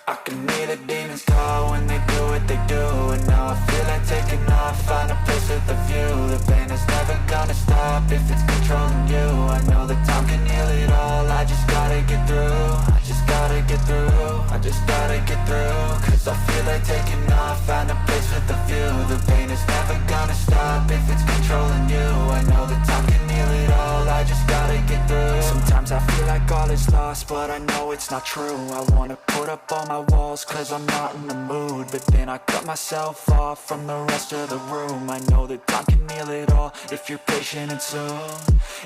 I can hear the demons call when they do what they do. And now I feel like taking off, find a place with a view. The pain is never gonna stop if it's controlling you. I know that time can heal it all, I just gotta get through. I just gotta get through, I just gotta get through. Cause I feel like taking off, find a place with a view. The pain is never gonna stop if it's controlling you. I know that time can heal it all, I just gotta get through. Sometimes I feel like all is lost, but I know it's not true. I wanna put up all my walls cause I'm not in the mood, but then I cut myself off from the rest of the room. I know that time can heal it all if you're patient, and soon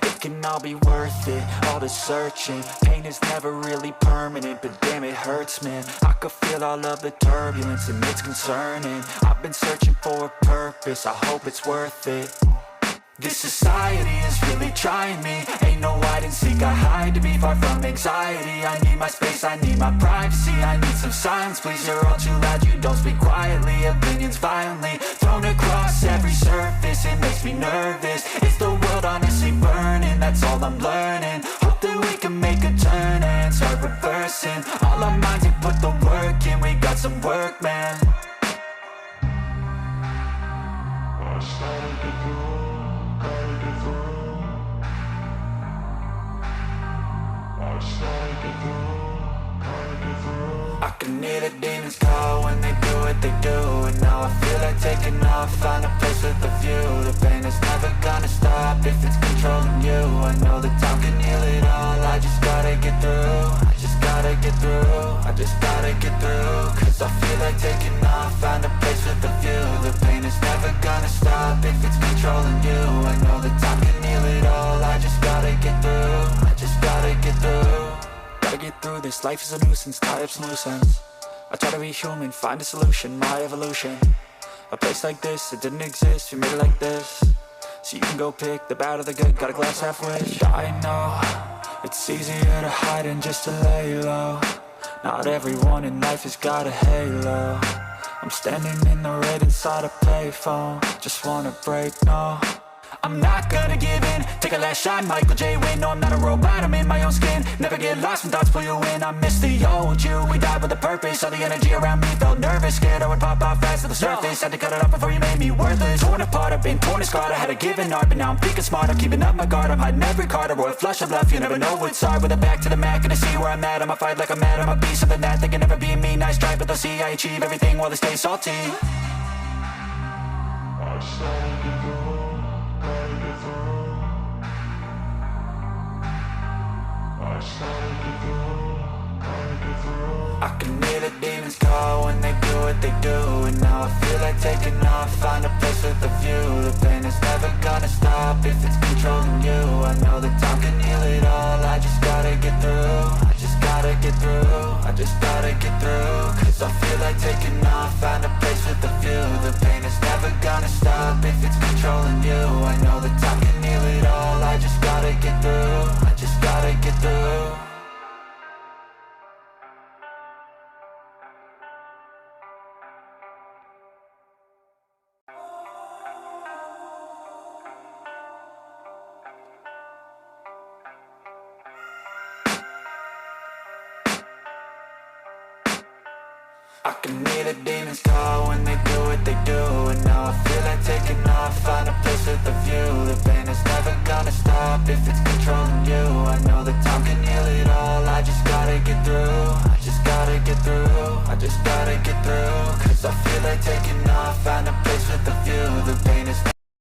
it can all be worth it, all the searching. Pain is never really permanent, but damn it hurts, man. I could feel all of the turbulence and it's concerning. I've been searching for a purpose, I hope it's worth it. This society is really trying me. Ain't no hide and seek, I hide to be far from anxiety. I need my space, I need my privacy. I need some silence, please, you're all too loud. You don't speak quietly, opinions violently thrown across every surface. It makes me nervous, is the world honestly burning? That's all I'm learning. Hope that we can make a turn and start reversing all our minds and put the work in. We got some work, man. I can hear the demons call when they do what they do. And now I feel like taking off, find a place with a view. The pain is never gonna stop if it's controlling you. I know that time can heal it all, I just gotta get through. I just gotta get through, I just gotta get through. Cause I feel like taking off, find a place with a view. The pain is never gonna stop if it's controlling you. I know that time can heal it all, I just gotta get through. I just gotta get through. Gotta get through this, life is a nuisance, tie up some loose ends. I try to be human, find a solution, my evolution. A place like this, it didn't exist, we made it like this. So you can go pick the bad or the good, got a glass half wish. I know, it's easier to hide than just to lay low. Not everyone in life has got a halo. I'm standing in the red inside a payphone, just wanna break, no. I'm not gonna give in, take a last shot, Michael J. Win. No, I'm not a robot, I'm in my own skin. Never get lost when thoughts pull you in. I miss the old you, we died with a purpose. All the energy around me felt nervous, scared I would pop out fast to the surface. Had to cut it off before you made me worthless. Torn apart, I've been torn and scarred. I had a given art, but now I'm thinking smart. I'm keeping up my guard, I'm hiding every card. A royal flush of bluff, you never know what's hard. With a back to the mat, gonna see where I'm at. I'ma fight like I'm mad, I'ma be something that they can never be me. Nice try, but they'll see I achieve everything while they stay salty. I can hear the demons call when they do what they do. And now I feel like taking off, find a place with a view. The pain is never gonna stop if it's controlling you. I know that time can heal it all, I just gotta get through. I just gotta get through, I just gotta get through. Cause I feel like taking off, find a place with a view. The pain is never gonna stop if it's controlling you. I know that time can heal it all, I just gotta get through. I just gotta get through. I can hear the demons call when they do what they do. And now I feel like taking off, find a place with a view. The pain is never gonna stop if it's controlling you. I know that time can heal it all, I just gotta get through. I just gotta get through, I just gotta get through. Cause I feel like taking